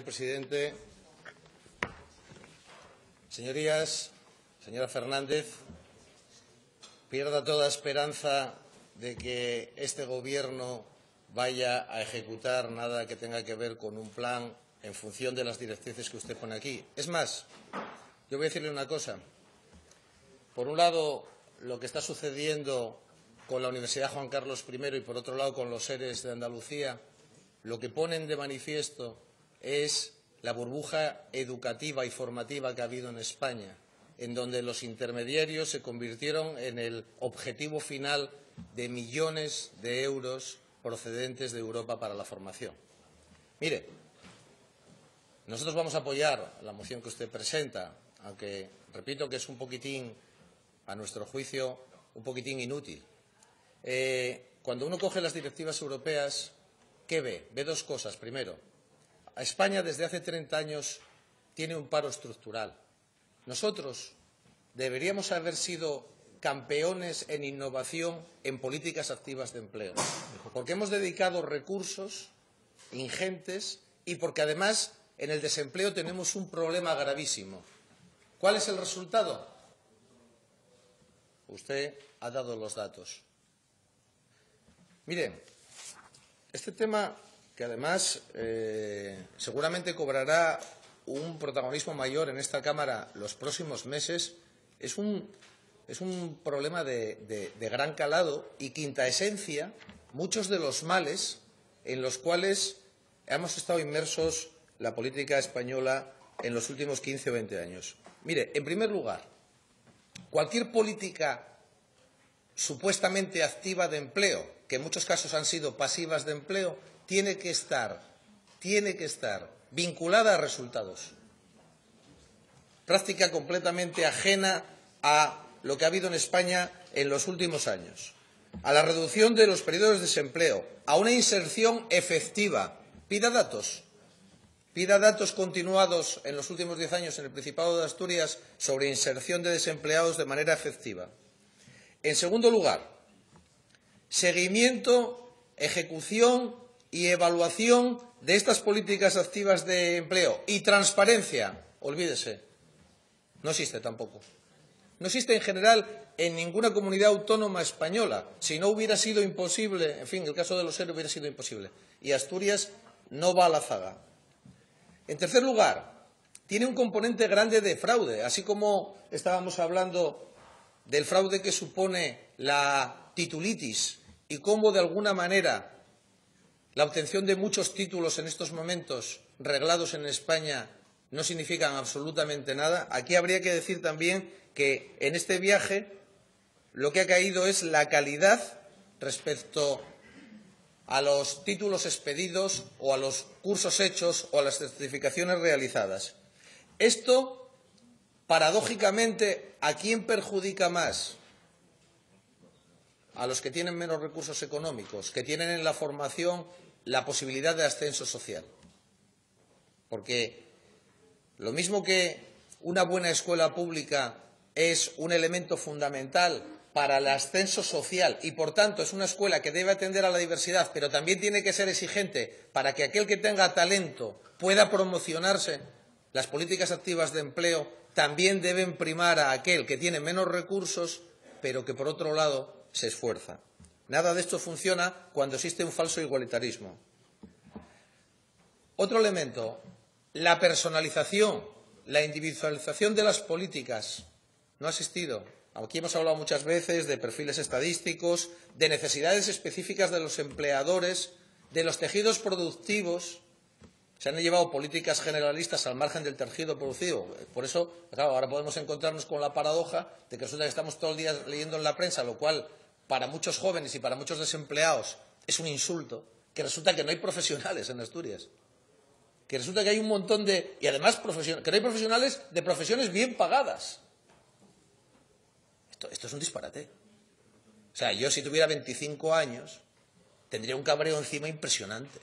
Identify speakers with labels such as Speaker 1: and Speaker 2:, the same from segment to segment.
Speaker 1: Presidente, señorías, señora Fernández, pierda toda esperanza de que este Gobierno vaya a ejecutar nada que tenga que ver con un plan en función de las directrices que usted pone aquí. Es más, yo voy a decirle una cosa. Por un lado, lo que está sucediendo con la Universidad Juan Carlos I y, por otro lado, con los ERE de Andalucía, lo que ponen de manifiesto es la burbuja educativa y formativa que ha habido en España, en donde los intermediarios se convirtieron en el objetivo final de millones de euros procedentes de Europa para la formación. Mire, nosotros vamos a apoyar la moción que usted presenta, aunque repito que es un poquitín, a nuestro juicio, un poquitín inútil. Cuando uno coge las directivas europeas, ¿qué ve? Ve dos cosas. Primero, España desde hace 30 años tiene un paro estructural. Nosotros deberíamos haber sido campeones en innovación en políticas activas de empleo, porque hemos dedicado recursos ingentes y porque además en el desempleo tenemos un problema gravísimo. ¿Cuál es el resultado? Usted ha dado los datos. Miren, este tema, que además seguramente cobrará un protagonismo mayor en esta Cámara los próximos meses, es un problema de gran calado y quinta esencia muchos de los males en los cuales hemos estado inmersos la política española en los últimos 15 o 20 años. Mire, en primer lugar, cualquier política supuestamente activa de empleo, que en muchos casos han sido pasivas de empleo, tiene que estar vinculada a resultados. Práctica completamente ajena a lo que ha habido en España en los últimos años. A la reducción de los periodos de desempleo, a una inserción efectiva. Pida datos continuados en los últimos 10 años en el Principado de Asturias sobre inserción de desempleados de manera efectiva. En segundo lugar, seguimiento, ejecución y evaluación de estas políticas activas de empleo y transparencia. Olvídese, no existe tampoco. No existe en general en ninguna comunidad autónoma española. Si no hubiera sido imposible, en fin, el caso de los ERE hubiera sido imposible. Y Asturias no va a la zaga. En tercer lugar, tiene un componente grande de fraude, así como estábamos hablando del fraude que supone la titulitis y cómo de alguna manera la obtención de muchos títulos en estos momentos reglados en España no significan absolutamente nada. Aquí habría que decir también que en este viaje lo que ha caído es la calidad respecto a los títulos expedidos o a los cursos hechos o a las certificaciones realizadas. Esto, paradójicamente, ¿a quién perjudica más? A los que tienen menos recursos económicos, que tienen en la formación la posibilidad de ascenso social. Porque lo mismo que una buena escuela pública es un elemento fundamental para el ascenso social y, por tanto, es una escuela que debe atender a la diversidad, pero también tiene que ser exigente para que aquel que tenga talento pueda promocionarse, las políticas activas de empleo también deben primar a aquel que tiene menos recursos, pero que, por otro lado, se esfuerza. Nada de esto funciona cuando existe un falso igualitarismo. Otro elemento, la personalización, la individualización de las políticas no ha existido. Aquí hemos hablado muchas veces de perfiles estadísticos, de necesidades específicas de los empleadores, de los tejidos productivos. Se han llevado políticas generalistas al margen del tejido producido. Por eso, claro, ahora podemos encontrarnos con la paradoja de que resulta que estamos todo el día leyendo en la prensa, lo cual para muchos jóvenes y para muchos desempleados es un insulto, que resulta que no hay profesionales en Asturias. Que resulta que hay un montón de... Y además que no hay profesionales de profesiones bien pagadas. Esto es un disparate. O sea, yo si tuviera 25 años tendría un cabreo encima impresionante.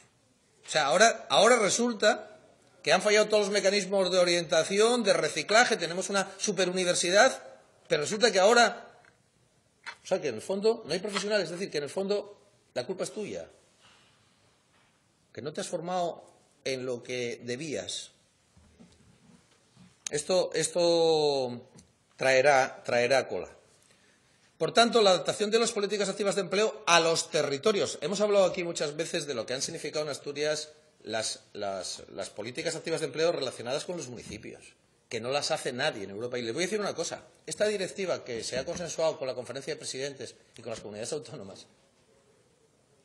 Speaker 1: O sea, ahora resulta que han fallado todos los mecanismos de orientación, de reciclaje, tenemos una superuniversidad, pero resulta que ahora... O sea, que en el fondo no hay profesionales, es decir, que en el fondo la culpa es tuya. Que no te has formado en lo que debías. Esto traerá cola. Por tanto, la adaptación de las políticas activas de empleo a los territorios. Hemos hablado aquí muchas veces de lo que han significado en Asturias las políticas activas de empleo relacionadas con los municipios, que no las hace nadie en Europa. Y les voy a decir una cosa. Esta directiva que se ha consensuado con la Conferencia de Presidentes y con las comunidades autónomas,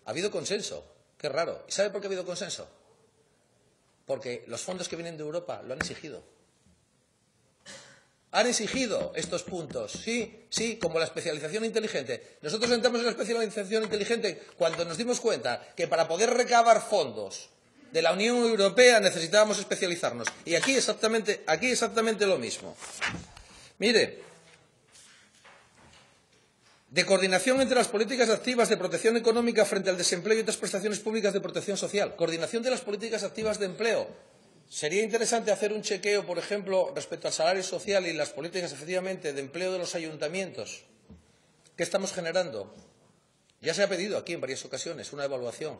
Speaker 1: ha habido consenso. Qué raro. ¿Y sabe por qué ha habido consenso? Porque los fondos que vienen de Europa lo han exigido. Han exigido estos puntos, sí, como la especialización inteligente. Nosotros entramos en la especialización inteligente cuando nos dimos cuenta que para poder recabar fondos de la Unión Europea necesitábamos especializarnos. Y aquí exactamente lo mismo. Mire, de coordinación entre las políticas activas de protección económica frente al desempleo y otras prestaciones públicas de protección social. Coordinación de las políticas activas de empleo. Sería interesante hacer un chequeo, por ejemplo, respecto al salario social y las políticas, efectivamente, de empleo de los ayuntamientos. ¿Qué estamos generando? Ya se ha pedido aquí en varias ocasiones una evaluación.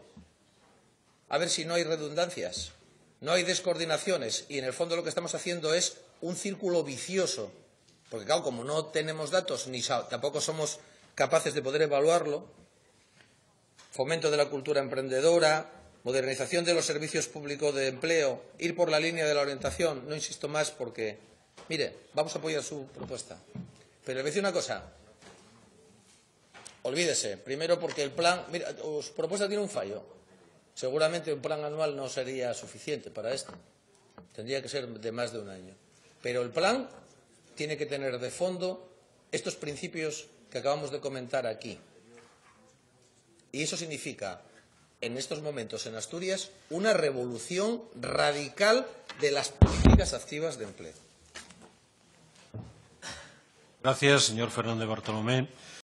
Speaker 1: A ver si no hay redundancias, no hay descoordinaciones y, en el fondo, lo que estamos haciendo es un círculo vicioso. Porque, claro, como no tenemos datos ni tampoco somos capaces de poder evaluarlo, fomento de la cultura emprendedora, modernización de los servicios públicos de empleo, ir por la línea de la orientación, no insisto más porque, mire, vamos a apoyar su propuesta. Pero le voy a decir una cosa, olvídese, primero porque el plan, mira, su propuesta tiene un fallo. Seguramente un plan anual no sería suficiente para esto, tendría que ser de más de un año. Pero el plan tiene que tener de fondo estos principios que acabamos de comentar aquí. Y eso significa, en estos momentos en Asturias, una revolución radical de las políticas activas de empleo.
Speaker 2: Gracias, señor Fernández Bartolomé.